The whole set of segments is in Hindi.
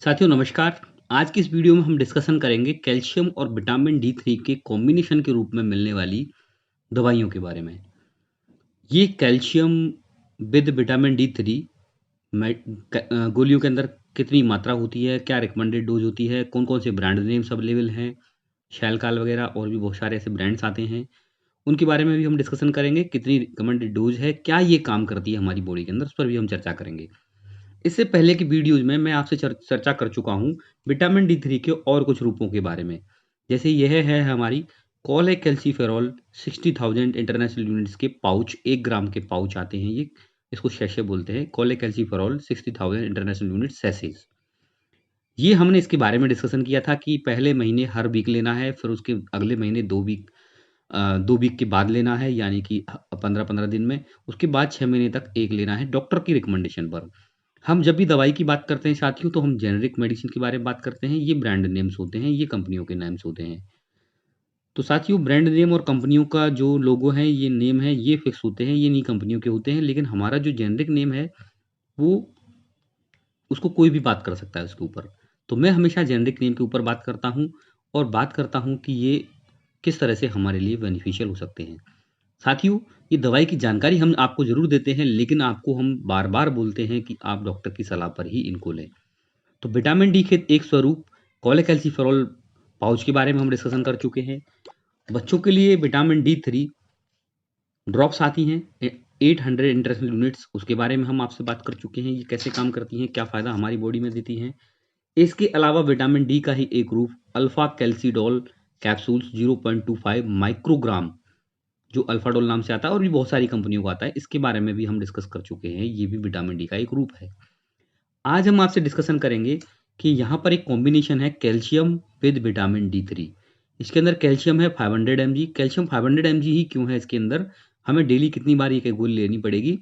साथियों नमस्कार। आज की इस वीडियो में हम डिस्कशन करेंगे कैल्शियम और विटामिन डी3 के कॉम्बिनेशन के रूप में मिलने वाली दवाइयों के बारे में। ये कैल्शियम विद विटामिन डी3 गोलियों के अंदर कितनी मात्रा होती है, क्या रिकमेंडेड डोज होती है, कौन-कौन से ब्रांड नेम्स अवेलेबल हैं, शैलकाल वगैरह और भी बहुत सारे ऐसे ब्रांड्स आते हैं। उनके बारे में भी हम डिस्कशन करेंगे, कितनी रिकमेंडेड डोज है, क्या ये काम करती है हमारी बॉडी के अंदर, उस पर भी हम चर्चा करेंगे। इससे पहले की वीडियोज़ में मैं आपसे चर्चा कर चुका हूँ विटामिन डी3 के और कुछ रूपों के बारे में। जैसे यह है हमारी कोलेकैल्सिफेरॉल 60,000 इंटरनेशनल यूनिट्स के पाउच, 1 ग्राम के पाउच आते हैं ये, इसको सैशे बोलते हैं। कोलेकैल्सिफेरॉल 60,000 इंटरनेशनल यूनिट सैशेज़। ये हमने इसके बारे में डिस्कशन किया था कि पहले महीने हर वीक लेना है, फिर उसके अगले महीने 2 वीक के बाद लेना है, यानी कि 15-15 दिन में। उसके बाद 6 महीने तक 1 लेना है डॉक्टर की रिकमेंडेशन पर। हम जब भी दवाई की बात करते हैं साथियों, तो हम जेनेरिक मेडिसिन के बारे में बात करते हैं। ये ब्रांड नेम्स होते हैं, ये कंपनियों के नेम्स होते हैं। तो साथियों, ब्रांड नेम और कंपनियों का जो लोगो है, ये नेम है, ये फिक्स होते हैं, ये नहीं कंपनियों के होते हैं। लेकिन हमारा जो जेनेरिक नेम है, वो उसको कोई भी बात कर सकता है उसके ऊपर। तो मैं हमेशा जेनेरिक नेम के ऊपर बात करता हूँ और बात करता हूँ कि ये किस तरह से हमारे लिए बेनिफिशियल हो सकते हैं। साथियों, ये दवाई की जानकारी हम आपको ज़रूर देते हैं, लेकिन आपको हम बार-बार बोलते हैं कि आप डॉक्टर की सलाह पर ही इनको लें। तो विटामिन डी के एक स्वरूप कोलेकैल्सिफेरॉल पाउच के बारे में हम डिस्कशन कर चुके हैं। बच्चों के लिए विटामिन डी3 ड्रॉप्स आती हैं 800 इंटरनेशनल यूनिट्स, उसके बारे में हम आपसे बात कर चुके हैं। ये कैसे काम करती हैं, क्या फ़ायदा हमारी बॉडी में देती हैं। इसके अलावा विटामिन डी का ही एक रूप अल्फा कैल्सिडोल कैप्सूल्स 0.25 माइक्रोग्राम, जो अल्फाडोल नाम से आता है और भी बहुत सारी कंपनियों का आता है, इसके बारे में भी हम डिस्कस कर चुके हैं। ये भी विटामिन डी का एक रूप है। आज हम आपसे डिस्कशन करेंगे कि यहाँ पर एक कॉम्बिनेशन है कैल्शियम विद विटामिन डी3। इसके अंदर कैल्शियम है 500 mg। कैल्शियम 500 mg ही क्यों है इसके अंदर, हमें डेली कितनी बार ये गोली लेनी पड़ेगी,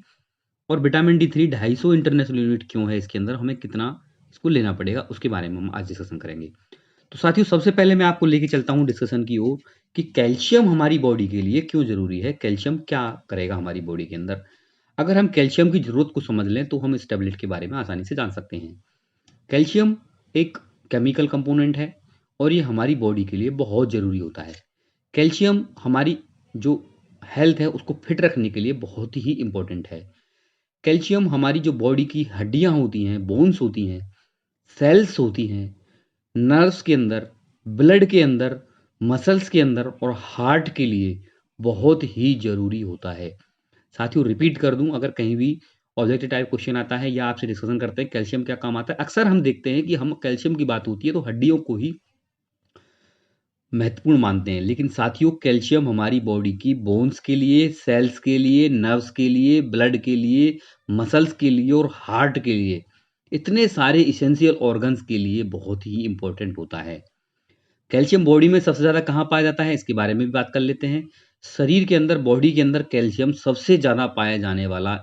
और विटामिन डी3 250 इंटरनेशनल यूनिट क्यों है इसके अंदर, हमें कितना इसको लेना पड़ेगा, उसके बारे में हम आज डिस्कशन करेंगे। तो साथियों, सबसे पहले मैं आपको लेके चलता हूँ डिस्कशन की ओर कि कैल्शियम हमारी बॉडी के लिए क्यों ज़रूरी है, कैल्शियम क्या करेगा हमारी बॉडी के अंदर। अगर हम कैल्शियम की ज़रूरत को समझ लें तो हम इस टैबलेट के बारे में आसानी से जान सकते हैं। कैल्शियम एक केमिकल कंपोनेंट है और ये हमारी बॉडी के लिए बहुत ज़रूरी होता है। कैल्शियम हमारी जो हेल्थ है उसको फिट रखने के लिए बहुत ही इम्पोर्टेंट है। कैल्शियम हमारी जो बॉडी की हड्डियाँ होती हैं, बोन्स होती हैं, सेल्स होती हैं, नर्व्स के अंदर, ब्लड के अंदर, मसल्स के अंदर और हार्ट के लिए बहुत ही ज़रूरी होता है। साथियों, रिपीट कर दूँ, अगर कहीं भी ऑब्जेक्टिव टाइप क्वेश्चन आता है या आपसे डिस्कशन करते हैं कैल्शियम क्या काम आता है, अक्सर हम देखते हैं कि हम कैल्शियम की बात होती है तो हड्डियों को ही महत्वपूर्ण मानते हैं। लेकिन साथियों, कैल्शियम हमारी बॉडी की बोन्स के लिए, सेल्स के लिए, नर्व्स के लिए, ब्लड के लिए, मसल्स के लिए और हार्ट के लिए, इतने सारे इसेंशियल ऑर्गन्स के लिए बहुत ही इम्पोर्टेंट होता है। कैल्शियम बॉडी में सबसे ज़्यादा कहाँ पाया जाता है, इसके बारे में भी बात कर लेते हैं। शरीर के अंदर, बॉडी के अंदर कैल्शियम सबसे ज़्यादा पाया जाने वाला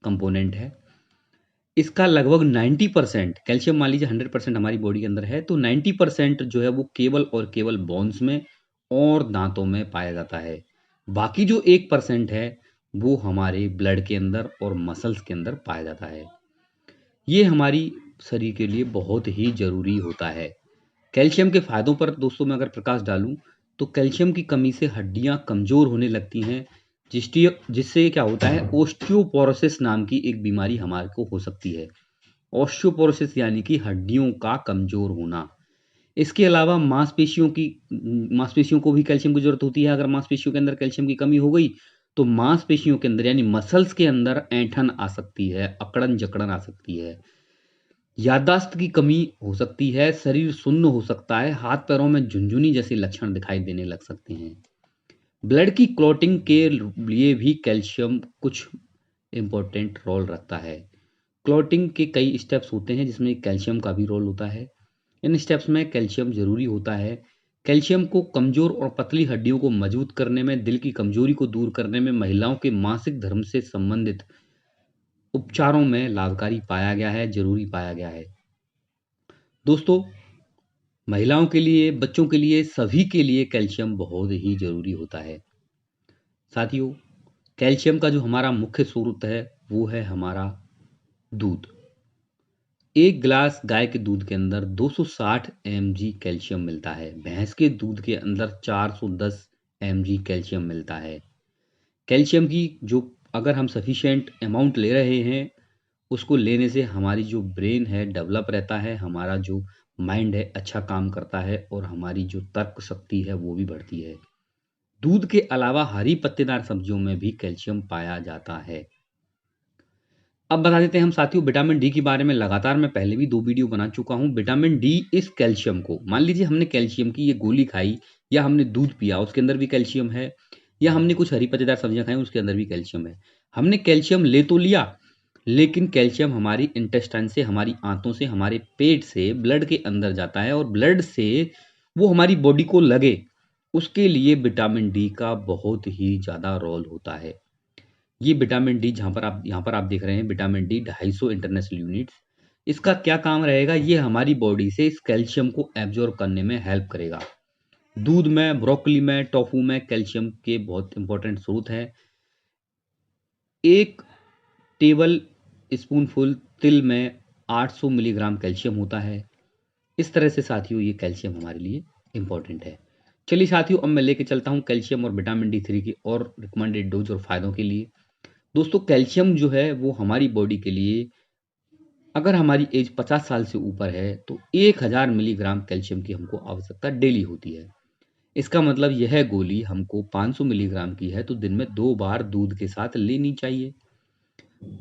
कंपोनेंट है। इसका लगभग 90% कैल्शियम, मान लीजिए 100% हमारी बॉडी के अंदर है, तो 90% जो है वो केवल और केवल बोन्स में और दांतों में पाया जाता है। बाकी जो 1% है, वो हमारे ब्लड के अंदर और मसल्स के अंदर पाया जाता है। ये हमारी शरीर के लिए बहुत ही ज़रूरी होता है। कैल्शियम के फ़ायदों पर दोस्तों मैं अगर प्रकाश डालूँ, तो कैल्शियम की कमी से हड्डियाँ कमज़ोर होने लगती हैं, जिससे क्या होता है, ओस्टियोपोरोसिस नाम की एक बीमारी हमारे को हो सकती है। ओस्टियोपोरोसिस यानी कि हड्डियों का कमज़ोर होना। इसके अलावा मांसपेशियों को भी कैल्शियम की ज़रूरत होती है। अगर मांसपेशियों के अंदर कैल्शियम की कमी हो गई, तो मांसपेशियों के अंदर यानी मसल्स के अंदर ऐंठन आ सकती है, अकड़न-जकड़न आ सकती है। याददाश्त की कमी हो सकती है, शरीर सुन्न हो सकता है, हाथ-पैरों में झुनझुनी जैसे लक्षण दिखाई देने लग सकते हैं। ब्लड की क्लॉटिंग के लिए भी कैल्शियम कुछ इम्पोर्टेंट रोल रखता है। क्लॉटिंग के कई स्टेप्स होते हैं जिसमें कैल्शियम का भी रोल होता है। इन स्टेप्स में कैल्शियम ज़रूरी होता है। कैल्शियम को कमज़ोर और पतली हड्डियों को मजबूत करने में, दिल की कमज़ोरी को दूर करने में, महिलाओं के मासिक धर्म से संबंधित उपचारों में लाभकारी पाया गया है, ज़रूरी पाया गया है। दोस्तों, महिलाओं के लिए, बच्चों के लिए, सभी के लिए कैल्शियम बहुत ही ज़रूरी होता है। साथियों, कैल्शियम का जो हमारा मुख्य स्रोत है, वो है हमारा दूध। एक गिलास गाय के दूध के अंदर 260 mg कैल्शियम मिलता है। भैंस के दूध के अंदर 410 mg कैल्शियम मिलता है। कैल्शियम की जो अगर हम सफिशिएंट अमाउंट ले रहे हैं, उसको लेने से हमारी जो ब्रेन है डेवलप रहता है, हमारा जो माइंड है अच्छा काम करता है और हमारी जो तर्क शक्ति है वो भी बढ़ती है। दूध के अलावा हरी पत्तेदार सब्जियों में भी कैल्शियम पाया जाता है। अब बता देते हैं हम साथियों विटामिन डी के बारे में। लगातार मैं पहले भी 2 वीडियो बना चुका हूँ। विटामिन डी इस कैल्शियम को, मान लीजिए हमने कैल्शियम की ये गोली खाई या हमने दूध पिया उसके अंदर भी कैल्शियम है, या हमने कुछ हरी पत्तेदार सब्जियां खाई उसके अंदर भी कैल्शियम है। हमने कैल्शियम ले तो लिया, लेकिन कैल्शियम हमारी इंटेस्टाइन से, हमारी आंतों से, हमारे पेट से ब्लड के अंदर जाता है और ब्लड से वो हमारी बॉडी को लगे, उसके लिए विटामिन डी का बहुत ही ज़्यादा रोल होता है। ये विटामिन डी यहाँ पर आप देख रहे हैं विटामिन डी 250 इंटरनेशनल यूनिट्स। इसका क्या काम रहेगा, ये हमारी बॉडी से इस कैल्शियम को एब्जॉर्ब करने में हेल्प करेगा। दूध में, ब्रोकली में, टोफू में कैल्शियम के बहुत इंपॉर्टेंट स्रोत हैं। 1 टेबल स्पूनफुल तिल में 800 मिलीग्राम कैल्शियम होता है। इस तरह से साथियों ये कैल्शियम हमारे लिए इंपॉर्टेंट है। चलिए साथियों, अब मैं लेके चलता हूँ कैल्शियम और विटामिन डी 3 की और रिकमेंडेड डोज और फायदों के लिए। दोस्तों कैल्शियम जो है वो हमारी बॉडी के लिए, अगर हमारी एज 50 साल से ऊपर है तो 1000 मिलीग्राम कैल्शियम की हमको आवश्यकता डेली होती है। इसका मतलब यह गोली हमको 500 मिलीग्राम की है तो दिन में 2 बार दूध के साथ लेनी चाहिए।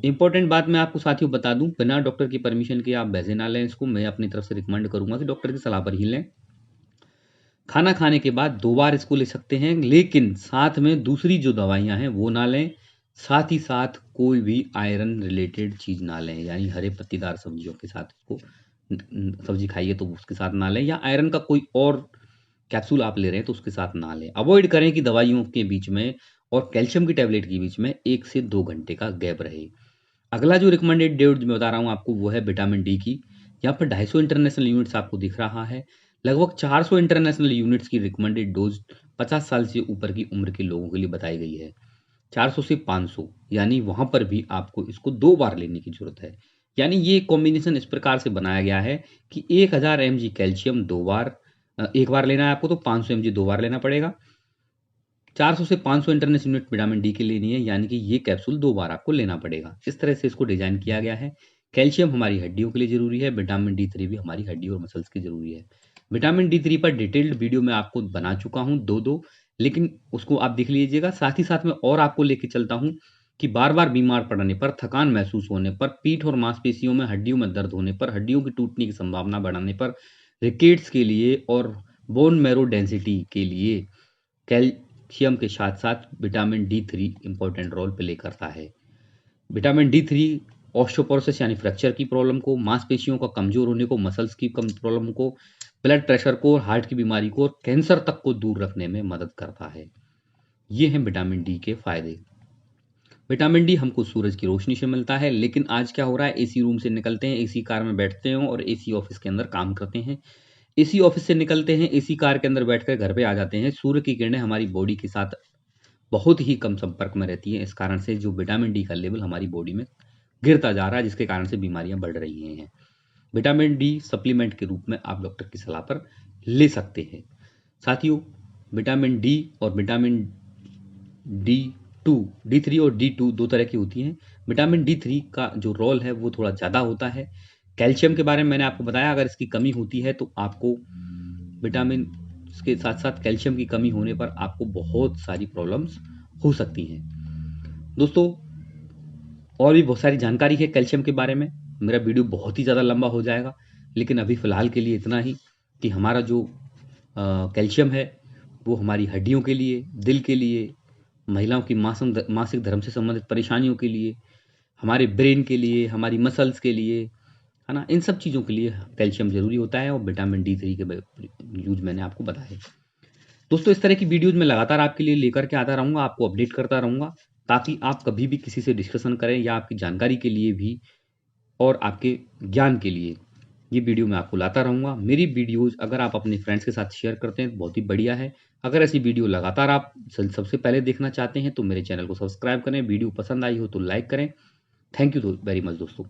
इंपॉर्टेंट बात मैं आपको साथियों बता दूं, बिना डॉक्टर की परमिशन के आप वैसे ना लें इसको। मैं अपनी तरफ से रिकमेंड करूंगा कि डॉक्टर की सलाह पर ही लें। खाना खाने के बाद 2 बार इसको ले सकते हैं, लेकिन साथ में दूसरी जो दवाइयां हैं वो ना लें। साथ ही साथ कोई भी आयरन रिलेटेड चीज ना लें, यानी हरे पत्तीदार सब्जियों के साथ इसको सब्जी खाइए तो उसके साथ ना लें, या आयरन का कोई और कैप्सूल आप ले रहे हैं तो उसके साथ ना लें। अवॉइड करें कि दवाइयों के बीच में और कैल्शियम की टैबलेट के बीच में 1 से 2 घंटे का गैप रहे। अगला जो रिकमेंडेड डोज मैं बता रहा हूँ आपको वो है विटामिन डी की। यहाँ पर 250 इंटरनेशनल यूनिट्स आपको दिख रहा है। लगभग 400 इंटरनेशनल यूनिट्स की रिकमेंडेड डोज 50 साल से ऊपर की उम्र के लोगों के लिए बताई गई है। 400 से 500, यानी वहां पर भी आपको इसको 2 बार लेने की जरूरत है। यानी ये कॉम्बिनेशन इस प्रकार से बनाया गया है कि 1000 mg कैल्शियम 2 बार, 1 बार लेना है आपको तो 500 mg 2 बार लेना पड़ेगा। 400 से 500 इंटरनेशनल यूनिट विटामिन डी की लेनी है, यानी कि ये कैप्सूल 2 बार आपको लेना पड़ेगा। इस तरह से इसको डिजाइन किया गया है। कैल्शियम हमारी हड्डियों के लिए जरूरी है, विटामिन डी 3 भी हमारी हड्डी और मसल्स की जरूरी है। विटामिन डी 3 पर डिटेल्ड वीडियो मैं आपको बना चुका हूँ, दो, लेकिन उसको आप देख लीजिएगा। साथ ही साथ में और आपको लेके चलता हूँ कि बार बार बीमार पड़ने पर, थकान महसूस होने पर, पीठ और मांसपेशियों में हड्डियों में दर्द होने पर, हड्डियों की टूटने की संभावना बढ़ाने पर, रिकेट्स के लिए और बोन मैरो डेंसिटी के लिए कैल्शियम के साथ साथ vitamin D 3 important role play करता है। विटामिन डी 3 ऑस्टियोपोरोसिस यानी फ्रैक्चर की प्रॉब्लम को, मांसपेशियों का कमजोर होने को, मसल्स की कम प्रॉब्लम को, ब्लड प्रेशर को, हार्ट की बीमारी को और कैंसर तक को दूर रखने में मदद करता है। ये हैं विटामिन डी के फायदे। विटामिन डी हमको सूरज की रोशनी से मिलता है, लेकिन आज क्या हो रहा है, एसी रूम से निकलते हैं, एसी कार में बैठते हैं और एसी ऑफिस के अंदर काम करते हैं। एसी ऑफिस से निकलते हैं, एसी कार के अंदर बैठकर घर पे आ जाते हैं। सूर्य की किरणें हमारी बॉडी के साथ बहुत ही कम संपर्क में रहती है। इस कारण से जो विटामिन डी का लेवल हमारी बॉडी में गिरता जा रहा है, जिसके कारण से बीमारियां बढ़ रही हैं। विटामिन डी सप्लीमेंट के रूप में आप डॉक्टर की सलाह पर ले सकते हैं। साथियों, विटामिन डी और विटामिन डी टू, डी 3 और डी 2 दो तरह की होती हैं। विटामिन डी 3 का जो रोल है वो थोड़ा ज़्यादा होता है। कैल्शियम के बारे में मैंने आपको बताया, अगर इसकी कमी होती है तो आपको विटामिन के साथ साथ कैल्शियम की कमी होने पर आपको बहुत सारी प्रॉब्लम्स हो सकती हैं। दोस्तों, और भी बहुत सारी जानकारी है कैल्शियम के बारे में, मेरा वीडियो बहुत ही ज़्यादा लंबा हो जाएगा, लेकिन अभी फ़िलहाल के लिए इतना ही कि हमारा जो कैल्शियम है वो हमारी हड्डियों के लिए, दिल के लिए, महिलाओं की मासिक धर्म से संबंधित परेशानियों के लिए, हमारे ब्रेन के लिए, हमारी मसल्स के लिए, है ना, इन सब चीज़ों के लिए कैल्शियम ज़रूरी होता है और विटामिन डी 3 के यूज मैंने आपको बताया। दोस्तों, इस तरह की वीडियोज़ मैं लगातार आपके लिए लेकर के आता रहूँगा, आपको अपडेट करता रहूँगा, ताकि आप कभी भी किसी से डिस्कशन करें या आपकी जानकारी के लिए भी और आपके ज्ञान के लिए ये वीडियो मैं आपको लाता रहूँगा। मेरी वीडियोज़ अगर आप अपने फ्रेंड्स के साथ शेयर करते हैं तो बहुत ही बढ़िया है। अगर ऐसी वीडियो लगातार आप सबसे पहले देखना चाहते हैं तो मेरे चैनल को सब्सक्राइब करें। वीडियो पसंद आई हो तो लाइक करें। थैंक यू वेरी मच दोस्तों।